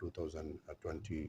2021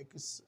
21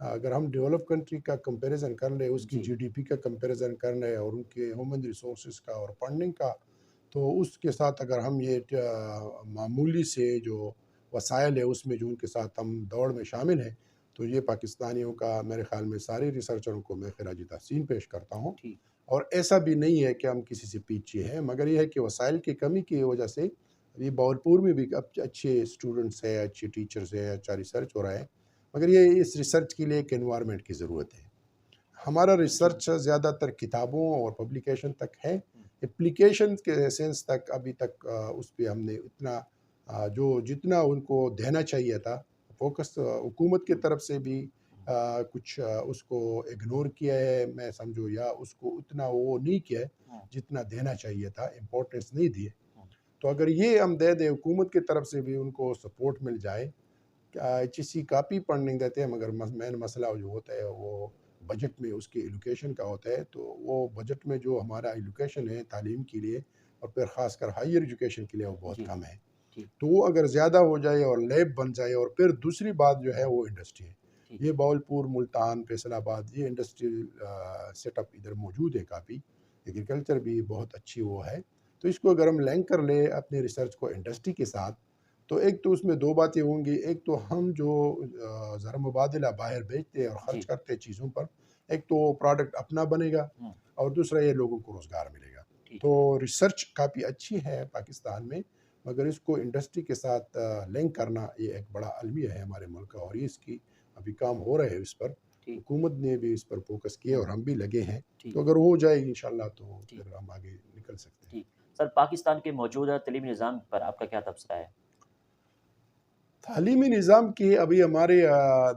اگر ہم develop country کا کمپیریزن کر لیں، اس کی جی جی ڈی پی کا کمپیریزن کر لیں اور ان کے ہیومن ریسورسز کا اور فنڈنگ کا، تو اس کے ساتھ اگر ہم یہ معمولی سے جو وسائل ہے اس میں جو ان کے ساتھ ہم دوڑ میں شامل ہیں، تو یہ پاکستانیوں کا میرے خیال میں سارے ریسرچروں کو میں خراج تحسین پیش کرتا ہوں۔ ٹھیک اور ایسا بھی نہیں ہے کہ ہم کسی سے پیچھے ہیں، مگر یہ ہے کہ وسائل کی کمی کی وجہ سے یہ باولپور میں بھی اچھے اسٹوڈنٹس ہیں، اچھے ٹیچرز ہیں، اچھا ریسرچ ہو رہا ہے، مگر یہ اس ریسرچ کے لیے ایک انوائرمنٹ کی ضرورت ہے۔ ہمارا جی ریسرچ زیادہ تر کتابوں اور پبلیکیشن تک ہے، اپلیکیشن کے سینس تک ابھی تک اس پہ ہم نے اتنا جتنا ان کو دینا چاہیے تھا فوکس حکومت کی طرف سے بھی کچھ اس کو اگنور کیا ہے، میں سمجھو، یا اس کو اتنا وہ نہیں کیا ہے جتنا دینا چاہیے تھا، امپورٹنس نہیں دیے۔ تو اگر یہ ہم دے دیں، حکومت کی طرف سے بھی ان کو سپورٹ مل جائے، ایچ سی کاپی فنڈنگ دیتے ہیں، مگر مین مسئلہ جو ہوتا ہے وہ بجٹ میں اس کی ایلوکیشن کا ہوتا ہے، تو وہ بجٹ میں جو ہمارا ایلوکیشن ہے تعلیم کے لیے اور پھر خاص کر ہائر ایجوکیشن کے لیے وہ بہت جی کم ہے۔ ٹھیک تو وہ اگر زیادہ ہو جائے اور لیب بن جائے، اور پھر دوسری بات جو ہے وہ انڈسٹری ہے۔ ٹھیک یہ باولپور، ملتان، فیصل آباد، یہ انڈسٹریل سیٹ اپ ادھر موجود ہے کافی، ایگریکلچر بھی بہت اچھی وہ ہے۔ تو اس کو اگر ہم لنک کر لیں اپنے ریسرچ کو انڈسٹری کے ساتھ، تو ایک تو اس میں دو باتیں ہوں گی، ایک تو ہم جو زر مبادلہ باہر بیچتے ہیں اور جی خرچ کرتے ہیں چیزوں پر، ایک تو پروڈکٹ اپنا بنے گا، اور دوسرا یہ لوگوں کو روزگار ملے گا۔ ٹھیک تو ریسرچ کافی اچھی ہے پاکستان میں، مگر اس کو انڈسٹری کے ساتھ لنک کرنا یہ ایک بڑا المیہ ہے ہمارے ملک کا، اور یہ اس کی ابھی کام ہو رہے ہیں اس پر، ٹھیک حکومت نے بھی اس پر فوکس کیا اور ہم بھی لگے ہیں۔ ٹھیک تو اگر ہو جائے انشاءاللہ تو ٹھیک پھر ہم آگے نکل سکتے ہیں۔ ٹھیک سر، پاکستان کے موجودہ تعلیمی نظام پر آپ کا کیا تبصرہ ہے؟ تعلیمی نظام کی ابھی ہمارے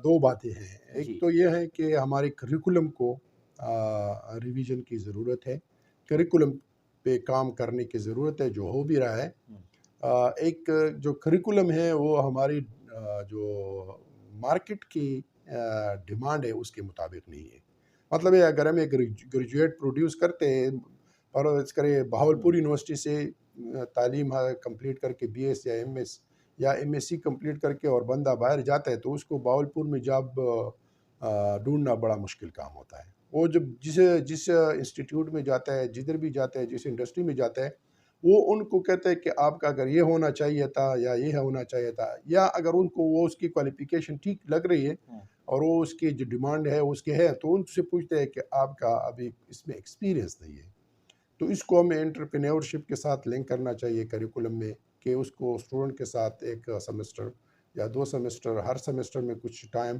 دو باتیں ہیں، ایک جی تو یہ ہے کہ ہمارے کریکولم کو ریویژن کی ضرورت ہے، کریکولم پہ کام کرنے کی ضرورت ہے، جو ہو بھی رہا ہے۔ ایک جو کریکولم ہے وہ ہماری جو مارکیٹ کی ڈیمانڈ ہے اس کے مطابق نہیں ہے۔ مطلب ہے اگر ہم ایک گریجویٹ پروڈیوس کرتے ہیں اور اس کرے بہاولپور یونیورسٹی سے تعلیم کمپلیٹ کر کے بی ایس یا ایم ایس سی کمپلیٹ کر کے اور بندہ باہر جاتا ہے، تو اس کو بہاولپور میں جاب ڈھونڈنا بڑا مشکل کام ہوتا ہے۔ وہ جب جس انسٹیٹیوٹ میں جاتا ہے، جدھر بھی جاتا ہے، جس انڈسٹری میں جاتا ہے، وہ ان کو کہتے ہیں کہ آپ کا اگر یہ ہونا چاہیے تھا یا یہ ہونا چاہیے تھا، یا اگر ان کو وہ اس کی کوالیفیکیشن ٹھیک لگ رہی ہے اور وہ اس کی جو ڈیمانڈ ہے اس کے ہے، تو ان سے پوچھتے ہیں کہ آپ کا ابھی اس میں ایکسپیرینس نہیں ہے۔ تو اس کو ہمیں انٹرپرینیورشپ کے ساتھ لنک کرنا چاہیے کریکولم میں، کہ اس کو اسٹوڈنٹ کے ساتھ ایک سیمسٹر یا دو سیمسٹر، ہر سیمسٹر میں کچھ ٹائم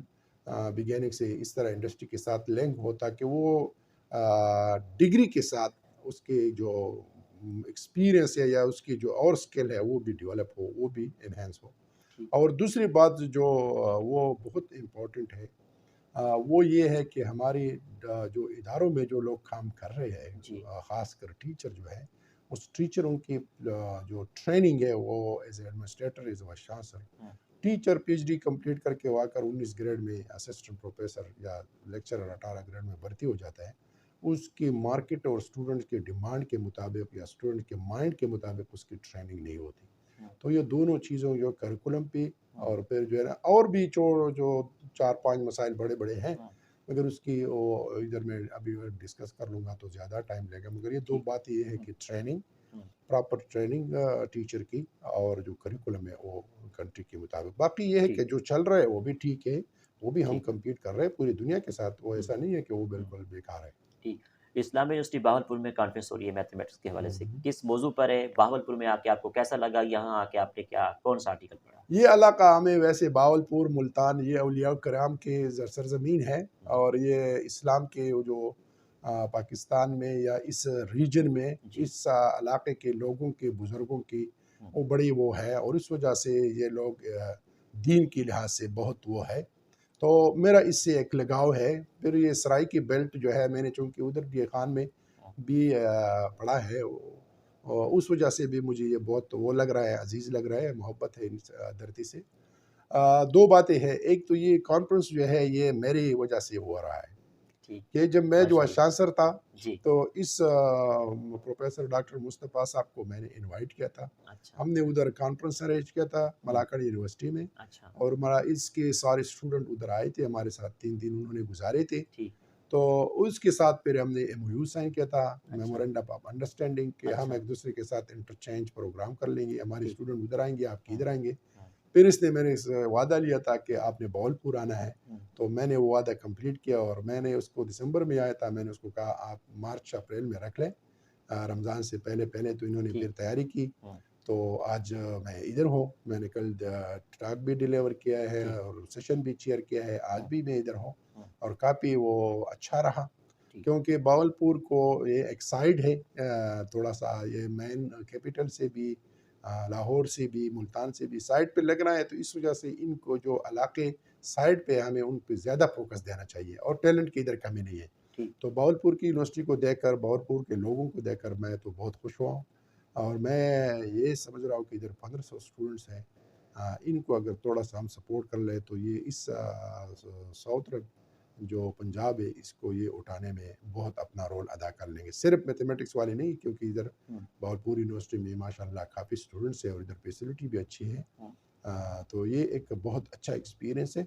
بگیننگ سے اس طرح انڈسٹری کے ساتھ لنک ہوتا کہ وہ ڈگری کے ساتھ اس کے جو ایکسپیرینس ہے یا اس کی جو اور اسکل ہے وہ بھی ڈیولپ ہو، وہ بھی انہینس ہو۔ ٹھیک اور دوسری بات جو وہ بہت امپورٹنٹ ہے، وہ یہ ہے کہ ہماری جو اداروں میں جو لوگ کام کر رہے ہیں، جی خاص کر ٹیچر جو ہے، اس ٹیچروں کی جو ٹریننگ ہے وہ as a administrator, as a chancellor, teacher P H D complete کر کے آ کر 19 گریڈ میں اسسٹنٹ پروفیسر یا لیکچرر 18 گریڈ میں بھرتی ہو جاتا ہے، اس کی مارکیٹ اور اسٹوڈنٹ کے ڈیمانڈ کے مطابق یا اسٹوڈنٹ کے مائنڈ کے مطابق اس کی ٹریننگ نہیں ہوتی۔ تو یہ دونوں چیزوں جو کریکولم پہ اور پھر جو ہے نا، اور بھی جو 4-5 مسائل بڑے بڑے ہیں، مگر اس کی وہ ادھر میں ابھی ڈسکس کر لوں گا تو زیادہ ٹائم لگے گا، مگر یہ دو بات یہ ہے کہ ٹریننگ، پراپر ٹریننگ ٹیچر کی، اور جو کریکولم ہے وہ کنٹری کے مطابق۔ باقی یہ ہے کہ جو چل رہا ہے وہ بھی ٹھیک ہے، وہ بھی ہم کمپیٹ کر رہے ہیں پوری دنیا کے ساتھ، وہ ایسا نہیں ہے کہ وہ بالکل بیکار ہے۔ ٹھیک اسلامی یونیورسٹی بہاولپور میں کانفرنس ہو رہی ہے میتھمیٹکس کے حوالے سے، کس موضوع پر ہے؟ بہاولپور میں آ کے آپ کو کیسا لگا؟ یہاں آ کے آپ نے کون سا آرٹیکل پڑھا؟ یہ علاقہ ہمیں ویسے بہاولپور، ملتان، یہ اولیاء کرام کے سرزمین ہے، اور یہ اسلام کے جو پاکستان میں یا اس ریجن میں اس علاقے کے لوگوں کے، بزرگوں کی وہ بڑی وہ ہے، اور اس وجہ سے یہ لوگ دین کی لحاظ سے بہت وہ ہے، تو میرا اس سے ایک لگاؤ ہے۔ پھر یہ سرائی کی بیلٹ جو ہے، میں نے چونکہ ادھر بھی خان میں بھی پڑھا ہے، اس وجہ سے بھی مجھے یہ بہت وہ لگ رہا ہے، عزیز لگ رہا ہے، محبت ہے اس دھرتی سے۔ دو باتیں ہیں، ایک تو یہ کانفرنس جو ہے یہ میری وجہ سے ہو رہا ہے، ٹھیک، کہ جب میں جو ماشاء اللہ، اشانسر تھا جی، تو اس پروفیسر ڈاکٹر مصطفیٰ صاحب کو میں نے انوائٹ کیا تھا. اچھا، ہم نے ادھر کانفرنس ارینج کیا تھا ہوں، ملاکڑ یونیورسٹی میں، اچھا، اور اس کے سارے اسٹوڈنٹ ادھر آئے تھے ہمارے ساتھ. 3 دن انہوں نے گزارے تھے. ٹھیک، تو اس کے ساتھ پھر ہم نے ایم او یو سائن کیا تھا، اچھا، میمورینڈم آف انڈرسٹینڈنگ، کہ ہم اچھا، ایک دوسرے کے ساتھ انٹرچینج پروگرام کر لیں گے. ہمارے ٹھیک، اسٹوڈنٹ ادھر آئیں گے، آپ کے ہوں، ادھر آئیں گے. ہوں، پھر اس نے میں نے وعدہ لیا تھا کہ آپ نے باولپور آنا ہے. ہوں، تو میں نے وہ وعدہ کمپلیٹ کیا، اور میں نے اس کو دسمبر میں آیا تھا. میں نے اس کو کہا آپ مارچ اپریل میں رکھ لیں، رمضان سے پہلے پہلے. تو انہوں نے ٹھیک، پھر تیاری کی. ہوں، تو آج میں ادھر ہوں. میں نے کل ٹاک بھی ڈیلیور کیا ہے ٹھیک، اور سیشن بھی چیئر کیا ہے. آج ہوں، بھی میں ادھر ہوں، ہوں، اور کافی وہ اچھا رہا. ٹھیک، کیونکہ باولپور کو یہ ایک سائڈ ہے، تھوڑا سا یہ مین کیپٹل سے بھی، لاہور سے بھی، ملتان سے بھی سائڈ پہ لگ رہا ہے. تو اس وجہ سے ان کو جو علاقے سائڈ پہ، ہمیں ان پہ زیادہ فوکس دینا چاہیے، اور ٹیلنٹ کی ادھر کمی نہیں ہے. ٹھیک، تو باولپور کی یونیورسٹی کو دیکھ کر، باولپور کے لوگوں کو دیکھ کر میں تو بہت خوش ہوا ہوں. اور میں یہ سمجھ رہا ہوں کہ ادھر 1500 اسٹوڈنٹس ہیں. ان کو اگر تھوڑا سا ہم سپورٹ کر لیں تو یہ اس ساؤتھرن جو پنجاب ہے، اس کو یہ اٹھانے میں بہت اپنا رول ادا کر لیں گے. صرف میتھمیٹکس والے نہیں، کیونکہ ادھر ہوں، باولپور یونیورسٹی میں ماشاءاللہ کافی اسٹوڈنٹس ہیں، اور ادھر فیسلٹی بھی اچھی ہے. ہوں، تو یہ ایک بہت اچھا ایکسپیرینس ہے.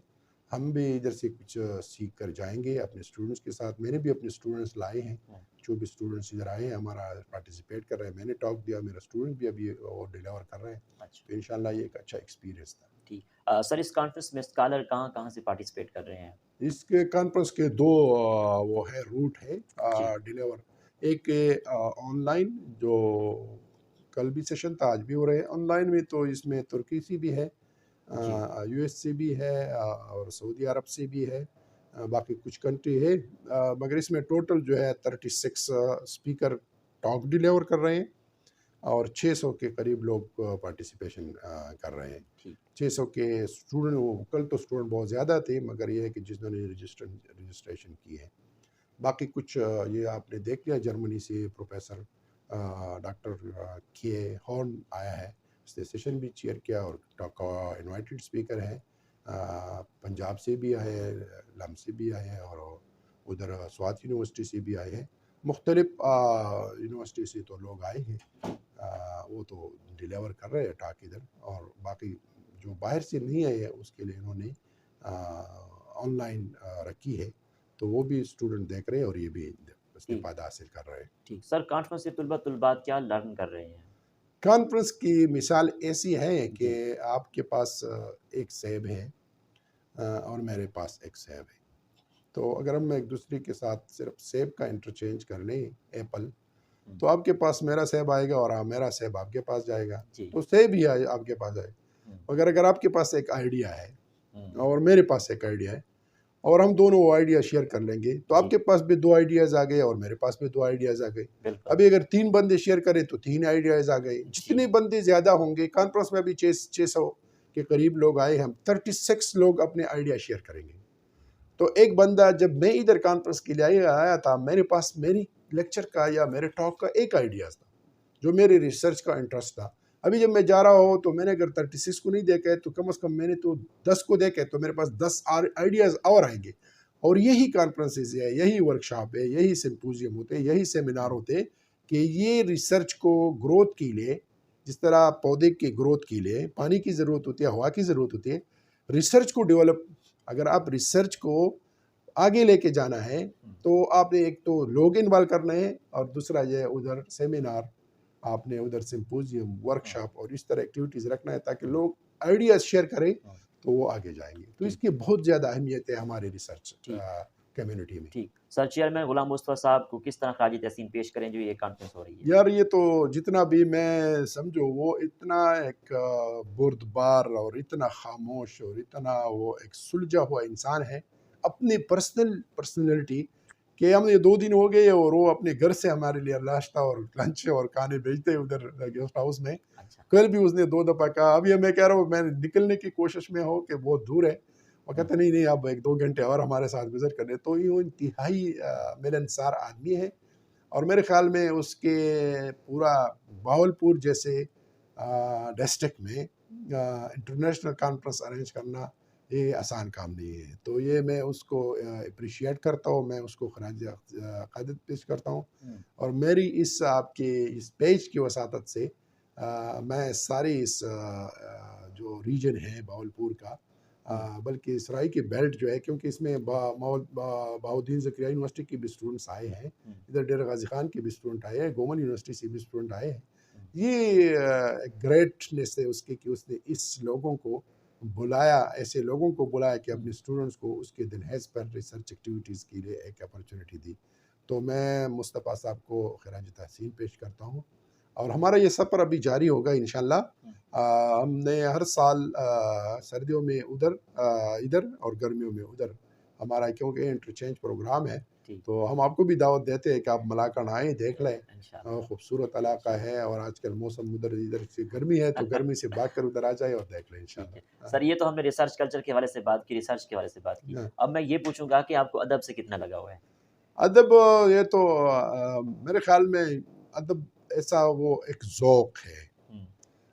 ہم بھی ادھر سے کچھ سیکھ کر جائیں گے اپنے اسٹوڈنٹس کے ساتھ. میں نے بھی اپنے اسٹوڈنٹس لائے ہیں. ہوں، جو بھی اسٹوڈنٹس ادھر آئے ہیں ہمارا پارٹیسپیٹ کر رہے ہیں. میں نے ٹاک دیا، میرا اسٹوڈنٹ بھی ابھی اور ڈیلیور کر رہے ہیں. اچھا، تو انشاءاللہ یہ ایک اچھا ایکسپیرینس تھا. ٹھیک. سر اس کانفرنس میں اسکالر کہاں کہاں سے پارٹیسپیٹ کر رہے ہیں؟ اس کے کانفرنس کے دو وہ ہے روٹ ہے جی، ڈیلیور. ایک آن لائن، جو کل بھی سیشن تھا، آج بھی ہو رہے ہیں آن لائن میں. تو اس میں ترکی سے بھی ہے، جی، یو ایس سے بھی ہے، اور سعودی عرب سے بھی ہے. باقی کچھ کنٹری ہے. مگر اس میں ٹوٹل جو ہے 36 اسپیکر ٹاک ڈیلیور کر رہے ہیں، اور 600 کے قریب لوگ پارٹیسپیشن کر رہے ہیں. ٹھیک، 600 کے اسٹوڈنٹ، وہ کل تو اسٹوڈنٹ بہت زیادہ تھے، مگر یہ ہے کہ جس نے رجسٹریشن کی ہے. باقی کچھ یہ آپ نے دیکھ لیا، جرمنی سے پروفیسر ڈاکٹر کیے ہارن آیا ہے. اس نے سیشن بھی چیئر کیا، اور انوائٹڈ اسپیکر ہے. پنجاب سے بھی آئے ہیں، لم سے بھی آئے ہیں، اور ادھر سوات یونیورسٹی سے بھی آئے ہیں. مختلف یونیورسٹی سے تو لوگ آئے ہیں. وہ تو ڈیلیور کر رہے ہیں ٹاک ادھر. اور باقی جو باہر سے نہیں آئے ہیں اس کے لیے انہوں نے آن لائن رکھی ہے. تو وہ بھی اسٹوڈنٹ دیکھ رہے ہیں، اور یہ بھی استفادہ حاصل کر رہے ہیں. ٹھیک. سر کانفرنس سے طلبات کیا لرن کر رہے ہیں؟ کانفرنس کی مثال ایسی ہے کہ جی، آپ کے پاس ایک سیب ہے، اور میرے پاس ایک سیب ہے. تو اگر ہم ایک دوسرے کے ساتھ صرف سیب کا انٹرچینج کر لیں، ایپل، ہوں، تو آپ کے پاس میرا سیب آئے گا، اور میرا سیب آپ کے پاس جائے گا. جی، تو سیب ہی آپ کے پاس آئے. ہوں، مگر اگر آپ کے پاس ایک آئیڈیا ہے، ہوں، اور میرے پاس ایک آئیڈیا ہے، اور ہم دونوں وہ آئیڈیا شیئر کر لیں گے، تو آپ جی، کے پاس بھی 2 آئیڈیاز آ گئے، اور میرے پاس بھی 2 آئیڈیاز آ گئے. بالکل، ابھی اگر 3 بندے شیئر کریں تو 3 آئیڈیاز آ گئے. جی، جتنے بندے زیادہ ہوں گے، کانفرنس میں ابھی 600 کے قریب لوگ آئے. ہم 36 لوگ اپنے آئیڈیا شیئر کریں گے. تو ایک بندہ، جب میں ادھر کانفرنس کے لیے آیا تھا، میرے پاس میری لیکچر کا یا میرے ٹاک کا ایک آئیڈیا تھا، جو میری ریسرچ کا انٹرسٹ تھا. ابھی جب میں جا رہا ہوں تو میں نے اگر 36 کو نہیں دیکھا ہے تو کم از کم میں نے تو 10 کو دیکھا ہے. تو میرے پاس 10 آئیڈیاز اور آئیں گے. اور یہی کانفرنسز ہے، یہی ورکشاپ ہے، یہی سمپوزیم ہوتے ہیں، یہی سیمینار ہوتے ہیں، کہ یہ ریسرچ کو گروتھ کے لیے، جس طرح پودے کی گروتھ کے لیے پانی کی ضرورت ہوتی ہے، ہوا کی ضرورت ہوتی ہے، ریسرچ کو ڈیولپ، اگر آپ ریسرچ کو آگے لے کے جانا ہے تو آپ نے ایک تو لوگ انوالو کرنے ہیں، اور دوسرا یہ ادھر سیمینار، آپ نے ادھر سمپوزیم، ورکشاپ اور اس طرح ایکٹیویٹیز رکھنا ہے، تاکہ لوگ آئیڈیاز شیئر کریں تو وہ آگے جائیں گے. تو اس کی بہت زیادہ اہمیت ہے ہمارے ریسرچ کمیونٹی میں. ٹھیک. سر چیئرمین غلام مصطفیٰ صاحب کو کس طرح خراج تحسین پیش کریں جو یہ کانفرنس ہو رہی ہے؟ یار یہ تو جتنا بھی میں سمجھو، وہ اتنا ایک بردبار اور اتنا خاموش اور اتنا وہ ایک سلجھا ہوا انسان ہے، اپنی پرسنلٹی، کہ ہم یہ 2 دن ہو گئے، اور وہ اپنے گھر سے ہمارے لیے ناشتہ اور لنچ اور کھانے بھیجتے ادھر گیسٹ ہاؤس میں. اچھا، کل بھی اس نے 2 دفعہ کہا. ابھی میں کہہ رہا ہوں، میں نکلنے کی کوشش میں ہوں کہ بہت دور ہے. وہ کہتے نہیں اب 1-2 گھنٹے اور ہمارے ساتھ گزر کرنے. تو یہ انتہائی ملنسار آدمی ہے. اور میرے خیال میں اس کے پورا باولپور جیسے ڈسٹرکٹ میں انٹرنیشنل کانفرنس ارینج کرنا یہ آسان کام نہیں ہے. تو یہ میں اس کو اپریشیٹ کرتا ہوں، میں اس کو خراج عقیدت پیش کرتا ہوں. اور میری اس آپ کے اس پیج کی وساطت سے میں ساری اس جو ریجن ہے باولپور کا، بلکہ سرائی کی بیلٹ جو ہے، کیونکہ اس میں بہاؤالدین زکریا یونیورسٹی کے بھی اسٹوڈنٹس آئے ہیں، ادھر ڈیرہ غازی خان کے بھی اسٹوڈنٹ آئے ہیں، گومن یونیورسٹی سے بھی اسٹوڈنٹ آئے ہیں. یہ گریٹنیس ہے اس کی کہ اس نے اس لوگوں کو بلایا، ایسے لوگوں کو بلایا کہ اپنے اسٹوڈنٹس کو اس کے دنہیز پر ریسرچ ایکٹیویٹیز کے لیے ایک اپرچونٹی دی. تو میں مصطفیٰ صاحب کو خراج تحسین پیش کرتا ہوں. اور ہمارا یہ سفر ابھی جاری ہوگا انشاءاللہ. ہم نے ہر سال سردیوں میں ادھر اور گرمیوں میں ادھر ہمارا، کیونکہ انٹرچینج پروگرام ہے، تو ہم آپ کو بھی دعوت دیتے ہیں کہ آپ ملاکنڈ آئیں، دیکھ لیں. خوبصورت علاقہ ہے، اور آج کل موسم ادھر سے گرمی ہے، تو گرمی سے بھاگ کر ادھر آ جائے اور دیکھ لیں انشاءاللہ. سر، یہ تو ہم نے ریسرچ کلچر کے حوالے سے بات کی، ریسرچ کے حوالے سے بات کی. اب میں یہ پوچھوں گا کہ آپ کو ادب سے کتنا لگا ہوا ہے؟ ادب، یہ تو میرے خیال میں ادب ایسا وہ ایک ذوق ہے،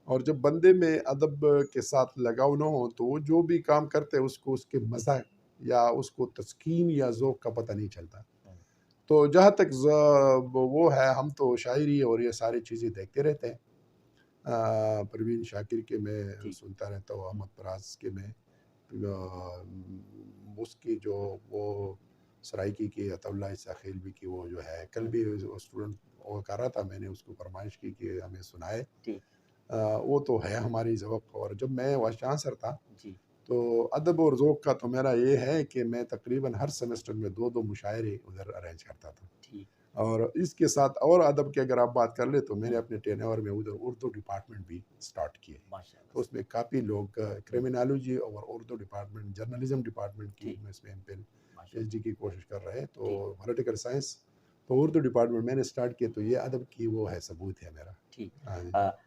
اور جب بندے میں ادب کے ساتھ لگاؤ نہ ہو تو وہ جو بھی کام کرتے اس کو اس کے مزہ یا اس کو تسکین یا ذوق کا پتہ نہیں چلتا. تو جہاں تک وہ ہے، ہم تو شاعری اور یہ ساری چیزیں دیکھتے رہتے ہیں. پروین شاکر کے میں سنتا رہتا ہوں، احمد پراز کے میں، اس کی جو وہ سرائکی کی عطا اللہ عیسیٰ خیلوی کی وہ جو ہے، کل بھی اسٹوڈنٹ وہ کر رہا تھا، میں نے اس کو فرمائش کی کہ ہمیں سنائے. وہ تو ہے ہماری ذوق. اور جب میں وائس چانسلر تھا تو ادب اور ذوق کا تو میرا یہ ہے کہ میں تقریباً ہر سیمسٹر میں 2 مشاعرے ادھر ارینج کرتا تھا. اور اس کے ساتھ اور ادب کی اگر آپ بات کر لیں تو میں نے اپنے ٹینور میں ادھر اردو ڈپارٹمنٹ بھی سٹارٹ کیے. تو اس میں کافی لوگ کرمنالوجی اور اردو ڈپارٹمنٹ، جرنلزم ڈپارٹمنٹ کی میں اس میں پی ایچ ڈی کی کوشش کر رہے ہیں. تو پولیٹیکل سائنس تو اردو ڈپارٹمنٹ میں نے سٹارٹ کیا. تو یہ ادب کی وہ ہے، ثبوت ہے میرا.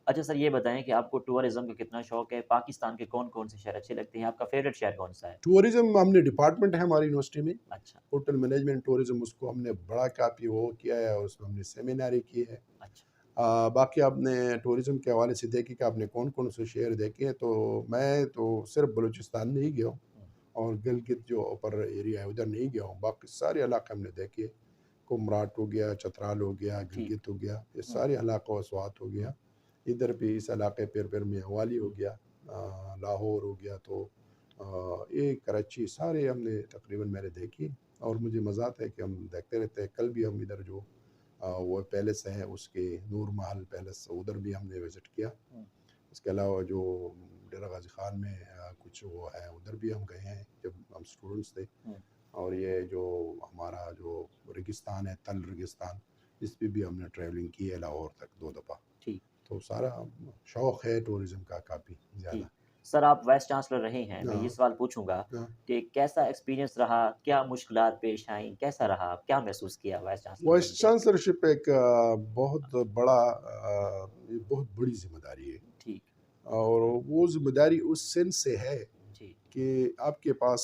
اچھا سر، یہ بتائیں کہ آپ کو ٹورزم کا کتنا شوق ہے؟ پاکستان کے کون کون سے شہر اچھے لگتے ہیں؟ آپ کا فیوریٹ شہر کون سا ہے؟ ٹورزم ہم نے ڈپارٹمنٹ ہے ہماری یونیورسٹی میں. اچھا. ہوٹل مینجمنٹ ٹورزم، اس کو ہم نے بڑا کافی وہ کیا ہے، اور اس میں ہم نے سیمیناری کی ہے. اچھا. باقی آپ نے ٹورزم کے حوالے سے دیکھی کہ آپ نے کون کون سے شہر دیکھے ہیں. تو میں تو صرف بلوچستان نہیں گیا ہوں، اور گلگت جو اوپر ایریا ہے ادھر نہیں گیا ہوں. باقی سارے علاقے ہم نے دیکھے. کمراٹ ہو گیا، چترال ہو گیا، گلگت ہو گیا، یہ سارے علاقوں سوات ہو گیا. ادھر بھی اس علاقے پیر میں حوالی ہو گیا، لاہور ہو گیا. تو یہ کراچی سارے ہم نے تقریباً میں نے دیکھی. اور مجھے مزہ آتا ہے کہ ہم دیکھتے رہتے ہیں. کل بھی ہم ادھر جو وہ پیلس ہے، اس کے نور محل پیلس، ادھر بھی ہم نے وزٹ کیا. اس کے علاوہ جو ڈیرہ غازی خان میں کچھ وہ ہے، ادھر بھی ہم گئے ہیں جب ہم اسٹوڈنٹس تھے. اور یہ جو ہمارا جو ریگستان ہے، تل ریگستان، اس پہ بھی ہم نے ٹریولنگ کی ہے لاہور تک 2 دفعہ. تو سارا شوق ہے ٹورزم کا کافی زیادہ. سر، آپ وائس چانسلر رہے ہیں، میں یہ سوال پوچھوں گا کہ کیسا ایکسپیرینس رہا؟ کیا مشکلات پیش آئیں؟ کیسا رہا؟ آپ کیا محسوس کیا وائس چانسلر؟ وائس چانسلرشپ ایک بہت بڑی ذمہ داری ہے. اور وہ ذمہ داری اس سینس سے ہے کہ آپ کے پاس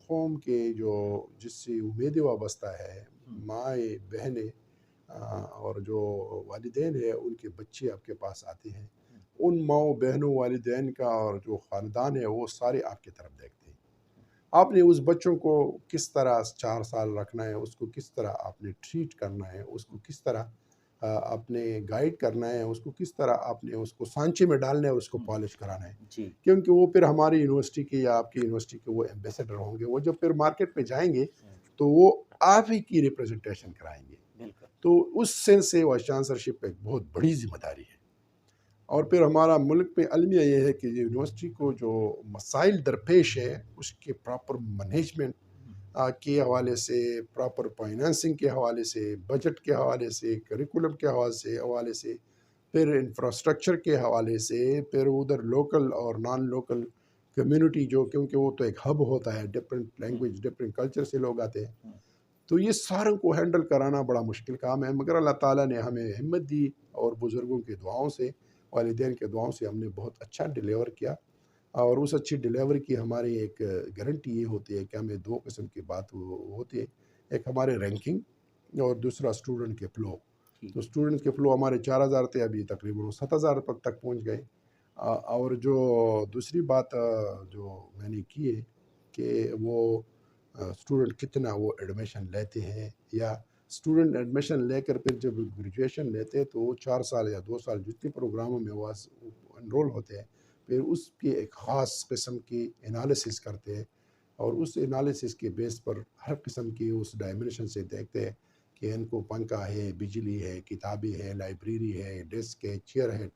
قوم کے جو جس سے امیدیں وابستہ ہے، مائیں، بہنیں، اور جو والدین ہیں، ان کے بچے آپ کے پاس آتے ہیں. ان ماؤں، بہنوں، والدین کا اور جو خاندان ہے وہ سارے آپ کی طرف دیکھتے ہیں. آپ نے اس بچوں کو کس طرح 4 سال رکھنا ہے، اس کو کس طرح آپ نے ٹریٹ کرنا ہے، اس کو کس طرح آپ نے گائیڈ کرنا ہے، اس کو کس طرح آپ نے اس کو سانچے میں ڈالنا ہے اور اس کو پالش کرانا ہے. کیونکہ وہ پھر ہماری یونیورسٹی کے یا آپ کی یونیورسٹی کے وہ ایمبیسڈر ہوں گے. وہ جب پھر مارکیٹ میں جائیں گے تو وہ آپ ہی کی ریپرزنٹیشن کرائیں گے. تو اس سینس سے وائس چانسلرشپ ایک بہت بڑی ذمہ داری ہے. اور پھر ہمارا ملک میں المیہ یہ ہے کہ یونیورسٹی کو جو مسائل درپیش ہے، اس کے پراپر مینجمنٹ کے حوالے سے، پراپر فائنانسنگ کے حوالے سے، بجٹ کے حوالے سے، کریکولم کے حوالے سے، پھر انفراسٹرکچر کے حوالے سے، پھر ادھر لوکل اور نان لوکل کمیونٹی جو، کیونکہ وہ تو ایک ہب ہوتا ہے، ڈفرینٹ لینگویج، ڈفرینٹ کلچر سے لوگ آتے ہیں. تو یہ ساروں کو ہینڈل کرانا بڑا مشکل کام ہے. مگر اللہ تعالیٰ نے ہمیں ہمت دی، اور بزرگوں کی دعاؤں سے، والدین کے دعاؤں سے ہم نے بہت اچھا ڈیلیور کیا. اور اس اچھی ڈیلیوری کی ہماری ایک گارنٹی یہ ہوتی ہے کہ ہمیں 2 قسم کی بات ہوتی ہے. ایک ہمارے رینکنگ، اور دوسرا اسٹوڈنٹ کے فلو. تو اسٹوڈنٹ کے فلو ہمارے 4000 تھے، ابھی تقریباً 7000 تک پہنچ گئے. اور جو دوسری بات جو میں نے کی ہے کہ وہ اسٹوڈنٹ کتنا وہ ایڈمیشن لیتے ہیں، یا اسٹوڈنٹ ایڈمیشن لے کر پھر جب گریجویشن لیتے ہیں تو وہ 4 سال یا 2 سال جتنے پروگراموں میں وہ انرول ہوتے ہیں، پھر اس کی ایک خاص قسم کی انالیسس کرتے ہیں، اور اس انالیسس کے بیس پر ہر قسم کی اس ڈائمینشن سے دیکھتے ہیں کہ ان کو پنکھا ہے، بجلی ہے، کتابیں ہے، لائبریری ہے، ڈیسک ہے، چیئر ہے،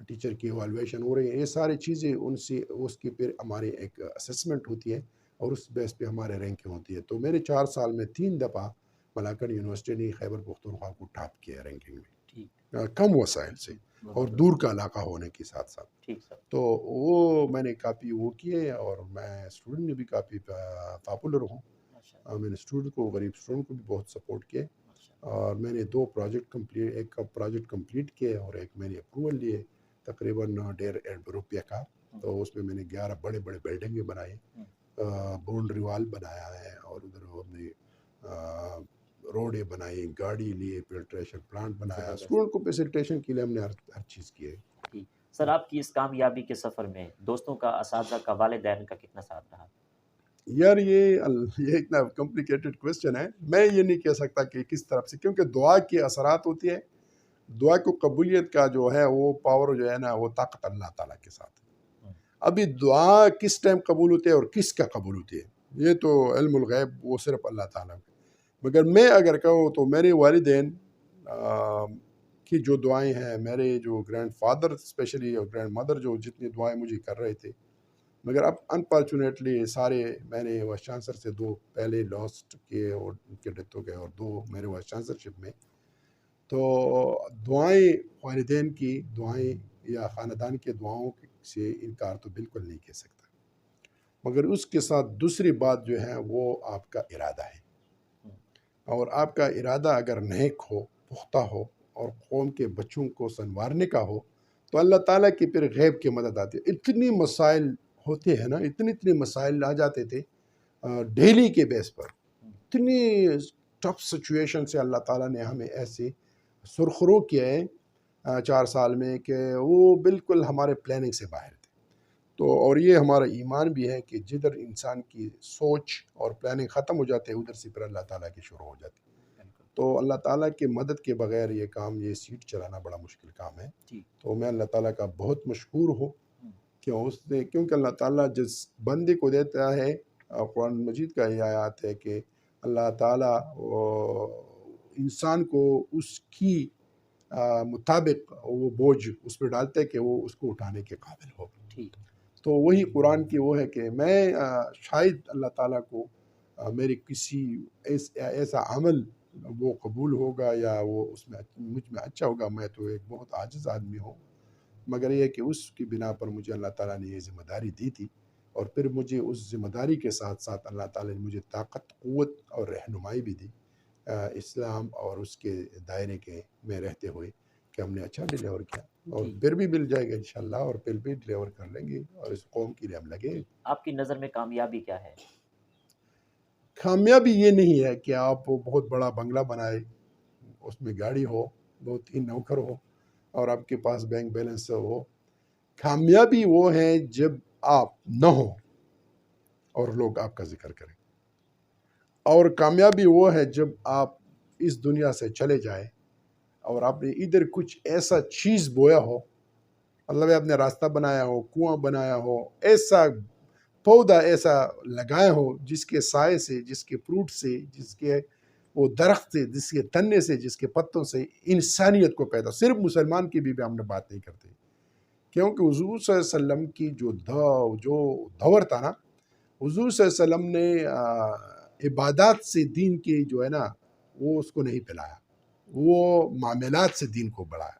ٹیچر کی ایوالویشن ہو رہی ہے، یہ ساری چیزیں ان سے اس کی پھر ہماری ایک اسسمنٹ ہوتی ہے، اور اس بیس پہ ہمارے رینکنگ ہوتی ہے۔ تو میرے 4 سال میں 3 دفعہ ملاکنڈ یونیورسٹی نے خیبر پختونخوا کو ٹاپ کیا رینکنگ ٹھیک میں، کم وسائل سے اور بہت دور کا علاقہ ہونے کے ساتھ ساتھ۔ ٹھیک سر تو وہ میں نے کافی وہ کیے، اور میں اسٹوڈنٹ میں بھی کافی پاپولر ہوں۔ ماشاء اللہ میں نے اسٹوڈنٹ کو، غریب اسٹوڈنٹ کو بھی بہت سپورٹ کیے، ماشاء اللہ اور میں نے 2 پروجیکٹ کمپلیٹ، ایک پروجیکٹ کمپلیٹ کیے اور ایک میں نے اپروول لیے تقریباً 1.5 روپیہ کا۔ تو اس میں میں نے 11 بڑے بڑے بلڈنگیں بنائی، باؤنڈری وال بنایا ہے، اور ادھر ہم نے روڈیں بنائی، گاڑی لیے، فلٹریشن پلانٹ بنایا، زبردست اسٹوڈنٹ کو فیسیلیٹیشن کے لیے ہم نے ہر چیز کی ہے۔ ٹھیک سر، آپ کی اس کامیابی کے سفر میں دوستوں کا، اساتذہ کا، والدین کا کتنا ساتھ رہا؟ یار یہ اتنا کمپلیکیٹڈ کوشچن ہے، میں یہ نہیں کہہ سکتا کہ کس طرف سے، کیونکہ دعا کے اثرات ہوتی ہے، دعا کو قبولیت کا جو ہے وہ پاور جو ہے نا، وہ طاقت اللہ تعالیٰ کے ساتھ ہے۔ ابھی دعا کس ٹائم قبول ہوتی ہے اور کس کا قبول ہوتی ہے، یہ تو علم الغیب، وہ صرف اللہ تعالیٰ کا۔ مگر میں اگر کہوں تو میرے والدین کی جو دعائیں ہیں، میرے جو گرینڈ فادر اسپیشلی اور گرینڈ مدر جو جتنی دعائیں مجھے کر رہے تھے، مگر اب انفارچونیٹلی سارے، میں نے وائس چانسلر سے 2 پہلے لاسٹ کیے اور ان کے ڈیتھ ہو گئے، اور 2 میرے وائس چانسلرشپ میں۔ تو دعائیں، والدین کی دعائیں یا خاندان کے دعاؤں سے انکار تو بالکل نہیں کہہ سکتا، مگر اس کے ساتھ دوسری بات جو ہے وہ آپ کا ارادہ ہے، اور آپ کا ارادہ اگر نیک ہو، پختہ ہو، اور قوم کے بچوں کو سنوارنے کا ہو، تو اللہ تعالیٰ کی پھر غیب کی مدد آتی ہے۔ اتنی مسائل ہوتے ہیں نا، اتنی مسائل آ جاتے تھے ڈیلی کے بیس پر، اتنی ٹف سچویشن سے اللہ تعالیٰ نے ہمیں ایسے سرخرو کیا ہے 4 سال میں، کہ وہ بالکل ہمارے پلاننگ سے باہر تھے۔ تو اور یہ ہمارا ایمان بھی ہے کہ جدھر انسان کی سوچ اور پلاننگ ختم ہو جاتے ہیں، ادھر سے پھر اللہ تعالیٰ کی شروع ہو جاتی ہے۔ تو اللہ تعالیٰ کی مدد کے بغیر یہ کام، یہ سیٹ چلانا بڑا مشکل کام ہے۔ تو میں اللہ تعالیٰ کا بہت مشکور ہوں کہ اس نے، کیونکہ اللہ تعالیٰ جس بندے کو دیتا ہے، قرآن مجید کا یہ آیات ہے کہ اللہ تعالیٰ انسان کو اس کی مطابق وہ بوجھ اس پہ ڈالتے کہ وہ اس کو اٹھانے کے قابل ہو۔ تو وہی قرآن کی وہ ہے کہ میں شاید اللہ تعالیٰ کو میری کسی ایسا عمل وہ قبول ہوگا یا وہ اس میں مجھ میں اچھا ہوگا، میں تو ایک بہت عاجز آدمی ہوں، مگر یہ کہ اس کی بنا پر مجھے اللہ تعالیٰ نے یہ ذمہ داری دی تھی، اور پھر مجھے اس ذمہ داری کے ساتھ ساتھ اللہ تعالیٰ نے مجھے طاقت، قوت اور رہنمائی بھی دی اسلام اور اس کے دائرے کے میں رہتے ہوئے، کہ ہم نے اچھا ڈیلیور کیا، اور پھر بھی مل جائے گا انشاءاللہ، اور پھر بھی ڈیلیور کر لیں گے، اور اس قوم کے لیے ہم لگے۔ آپ کی نظر میں کامیابی کیا ہے؟ کامیابی یہ نہیں ہے کہ آپ بہت بڑا بنگلہ بنائے، اس میں گاڑی ہو، 2-3 نوکر ہو، اور آپ کے پاس بینک بیلنس ہو۔ کامیابی وہ ہے جب آپ نہ ہو اور لوگ آپ کا ذکر کریں، اور کامیابی وہ ہے جب آپ اس دنیا سے چلے جائیں اور آپ نے ادھر کچھ ایسا چیز بویا ہو، مطلب آپ نے راستہ بنایا ہو، کنواں بنایا ہو، ایسا پودا ایسا لگایا ہو جس کے سائے سے، جس کے فروٹ سے، جس کے وہ درخت سے، جس کے تنے سے، جس کے پتوں سے انسانیت کو پیدا، صرف مسلمان کی بھی ہم نے بات نہیں کرتے، کیونکہ حضور صلی اللہ علیہ وسلم کی جو دور تھا نا، حضور صلی اللہ علیہ وسلم نے عبادات سے دین کی جو ہے نا، وہ اس کو نہیں پلایا، وہ معاملات سے دین کو بڑھایا۔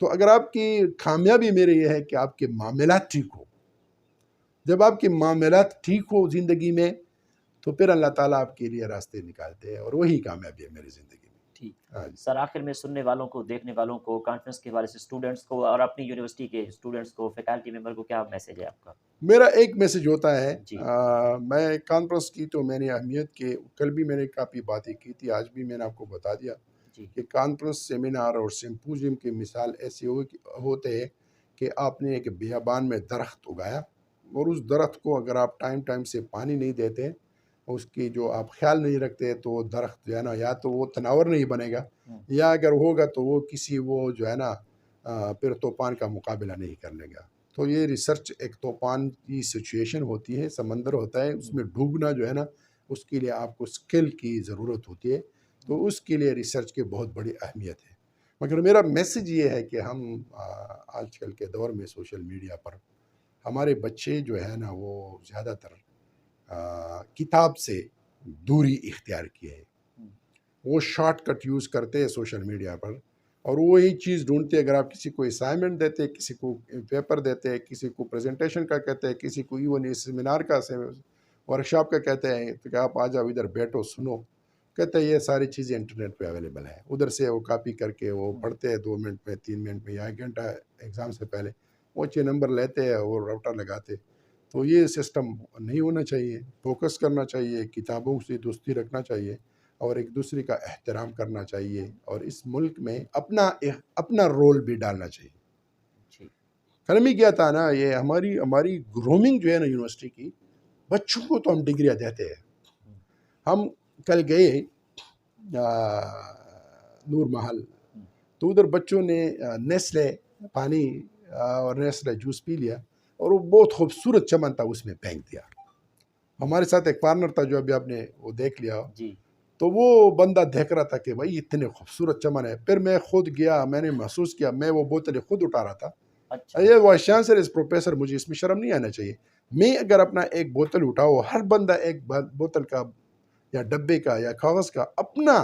تو اگر آپ کی کامیابی میرے یہ ہے کہ آپ کے معاملات ٹھیک ہو، جب آپ کے معاملات ٹھیک ہو زندگی میں، تو پھر اللہ تعالیٰ آپ کے لیے راستے نکالتے ہیں، اور وہی کامیابی ہے میری زندگی میں۔ ٹھیک سر، آخر میں سننے والوں کو، دیکھنے والوں کو، کانفرنس کے حوالے سے اسٹوڈنٹس کو اور اپنی یونیورسٹی کے اسٹوڈنٹس کو، فیکلٹی ممبر کو کیا میسیج ہے آپ کا؟ میرا ایک میسیج ہوتا ہے، جی میں کانفرنس کی تو میں نے اہمیت کے، کل بھی میں نے کافی باتیں کی تھی، آج بھی میں نے آپ کو بتا دیا جی کہ کانفرنس، سیمینار اور سمپوزیم کی مثال ایسے ہوتے ہیں کہ آپ نے ایک بیابان میں درخت اگایا اور اس درخت کو اگر آپ ٹائم سے پانی نہیں دیتے، اس کی جو آپ خیال نہیں رکھتے، تو وہ درخت جو ہے نا یا تو وہ تناور نہیں بنے گا، یا اگر ہوگا تو وہ کسی وہ جو ہے نا پھر طوفان کا مقابلہ نہیں کر لے گا۔ تو یہ ریسرچ ایک طوفان کی سچویشن ہوتی ہے، سمندر ہوتا ہے، اس میں ڈوبنا جو ہے نا اس کے لیے آپ کو سکل کی ضرورت ہوتی ہے، تو اس کے لیے ریسرچ کی بہت بڑی اہمیت ہے۔ مگر میرا میسج یہ ہے کہ ہم آج کل کے دور میں سوشل میڈیا پر ہمارے بچے جو ہے نا وہ زیادہ تر کتاب سے دوری اختیار کی ہے، وہ شارٹ کٹ یوز کرتے ہیں سوشل میڈیا پر، اور وہی چیز ڈھونڈتے ہیں۔ اگر آپ کسی کو اسائنمنٹ دیتے، کسی کو پیپر دیتے، کسی کو پریزنٹیشن کا کہتے ہیں، کسی کو ایون سیمینار کا ورکشاپ کا کہتے ہیں کہ آپ آ جاؤ ادھر بیٹھو سنو، کہتے ہیں یہ ساری چیزیں انٹرنیٹ پہ اویلیبل ہے، ادھر سے وہ کاپی کر کے وہ پڑھتے ہیں 2 منٹ میں 3 منٹ میں یا 1 گھنٹہ ایگزام سے پہلے وہ اچھے نمبر لیتے ہیں اور راؤٹر لگاتے۔ تو یہ سسٹم نہیں ہونا چاہیے، فوکس کرنا چاہیے، کتابوں سے دوستی رکھنا چاہیے اور ایک دوسرے کا احترام کرنا چاہیے، اور اس ملک میں اپنا رول بھی ڈالنا چاہیے۔ کل میں کیا تھا نا، یہ ہماری گرومنگ جو ہے نا یونیورسٹی کی، بچوں کو تو ہم ڈگریاں دیتے ہیں۔ ہم کل گئے نور محل، تو ادھر بچوں نے نیسلے پانی اور نیسلے جوس پی لیا، اور وہ بہت خوبصورت چمن تھا، اس میں پھینک دیا۔ ہمارے ساتھ ایک پارٹنر تھا جو ابھی آپ نے وہ دیکھ لیا، تو وہ بندہ دیکھ رہا تھا کہ بھائی اتنے خوبصورت چمن ہے۔ پھر میں خود گیا، میں نے محسوس کیا، میں وہ بوتلیں خود اٹھا رہا تھا۔ یہ وائس چانسلر اس پروفیسر، مجھے اس میں شرم نہیں آنا چاہیے۔ میں اگر اپنا ایک بوتل اٹھاؤ، ہر بندہ ایک بوتل کا یا ڈبے کا یا کاغذ کا اپنا،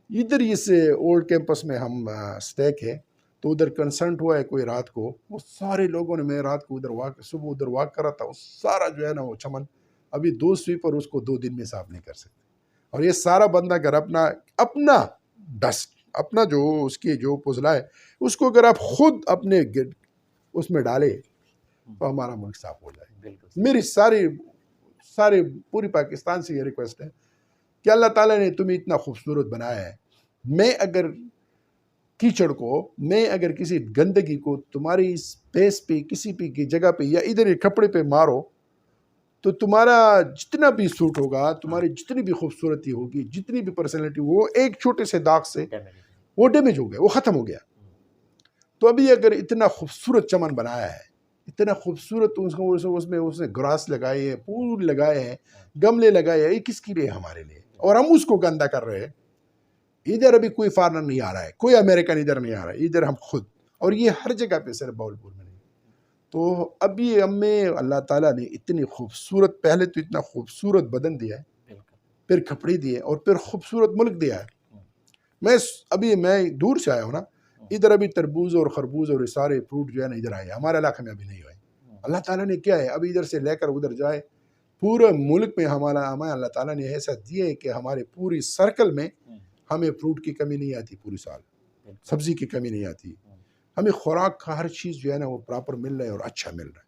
ادھر اس اولڈ کیمپس میں ہم اسٹیک ہے، تو ادھر کنسرٹ ہوا ہے کوئی رات کو، وہ سارے لوگوں نے، میں رات کو ادھر صبح ادھر واک کر رہا تھا، وہ سارا جو ہے نا وہ چمن، ابھی 2 سویپر اس کو 2 دن میں صاف نہیں کر سکتے۔ اور یہ سارا بندہ اگر اپنا ڈسٹ، اپنا جو اس کی جو پزلہ ہے، اس کو اگر آپ خود اپنے اس میں ڈالے تو ہمارا ملک صاف ہو جائے۔ میری ساری پوری پاکستان سے یہ ریکویسٹ ہے کہ اللہ تعالیٰ نے تمہیں اتنا خوبصورت بنایا ہے، میں اگر کیچڑ کو، میں اگر کسی گندگی کو تمہاری اس فیس پہ، کسی بھی کی جگہ پہ یا ادھر کپڑے پہ مارو، تو تمہارا جتنا بھی سوٹ ہوگا، تمہاری جتنی بھی خوبصورتی ہوگی، جتنی بھی پرسنالٹی، وہ ایک چھوٹے سے داغ سے وہ ڈیمیج ہو گیا، وہ ختم ہو گیا۔ تو ابھی اگر اتنا خوبصورت چمن بنایا ہے، اتنا خوبصورت اس میں اس نے گراس لگائے ہیں، پھول لگائے ہیں، گملے لگائے ہیں، یہ کس کے لیے؟ ہمارے لیے، اور ہم اس کو گندا کر رہے ہیں۔ ادھر ابھی کوئی فارنر نہیں آ رہا ہے، کوئی امریکن ادھر نہیں آ رہا ہے، ادھر ہم خود، اور یہ ہر جگہ پہ، صرف باولپور میں نہیں۔ تو ابھی ہمیں اللہ تعالیٰ نے اتنی خوبصورت، پہلے تو اتنا خوبصورت بدن دیا ہے، پھر کپڑے دیے، اور پھر خوبصورت ملک دیا ہے۔ میں دور سے آیا ہوں نا، ادھر ابھی تربوز اور خربوز اور سارے فروٹ جو ہے نا ادھر آئے، ہمارے علاقے میں ابھی نہیں ہوئے۔ اللہ تعالیٰ نے کیا ہے، ابھی ادھر سے لے کر ادھر جائے، پورے ملک میں ہمیں اللہ تعالیٰ نے ایسا دیا ہے کہ ہمارے پوری سرکل میں ہمیں فروٹ کی کمی نہیں آتی، پوری سال سبزی کی کمی نہیں آتی، ہمیں خوراک کا ہر چیز جو ہے نا وہ پراپر مل رہا ہے اور اچھا مل رہا ہے۔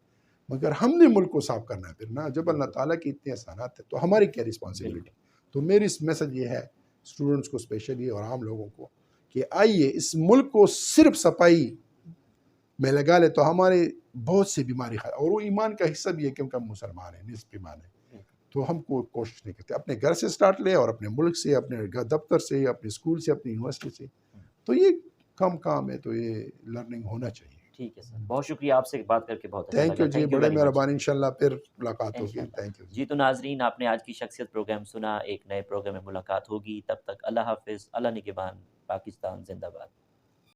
مگر ہم نے ملک کو صاف کرنا ہے پھر نا، جب اللہ تعالیٰ کی اتنے احسانات ہیں تو ہماری کیا رسپانسبلٹی؟ تو میری اس میسج یہ ہے اسٹوڈنٹس کو اسپیشلی اور عام لوگوں کو کہ آئیے اس ملک کو صرف صفائی میں لگا لے تو ہمارے بہت سی بیماری اور وہ ایمان کا حصہ بھی ہے کیونکہ ہم مسلمان ہیں، نصف ایمان ہے، تو ہم کو کوشش نہیں کرتے، اپنے گھر سے سٹارٹ لے اور اپنے ملک سے، اپنے دفتر سے، اپنے اسکول سے، اپنی یونیورسٹی سے، تو یہ کام ہے، تو یہ لرننگ ہونا چاہیے۔ ٹھیک ہے سر، بہت شکریہ، آپ سے بات کر کے بہت اچھا تھینک یو لگا۔ جی، بڑے مہربانی، انشاءاللہ پھر ملاقات ہوگی۔ تھینک یو جی، تو ناظرین، آپ نے آج کی شخصیت پروگرام سنا، ایک نئے پروگرام میں ملاقات ہوگی، تب تک اللہ حافظ، اللہ نگہبان، پاکستان زندہ باد۔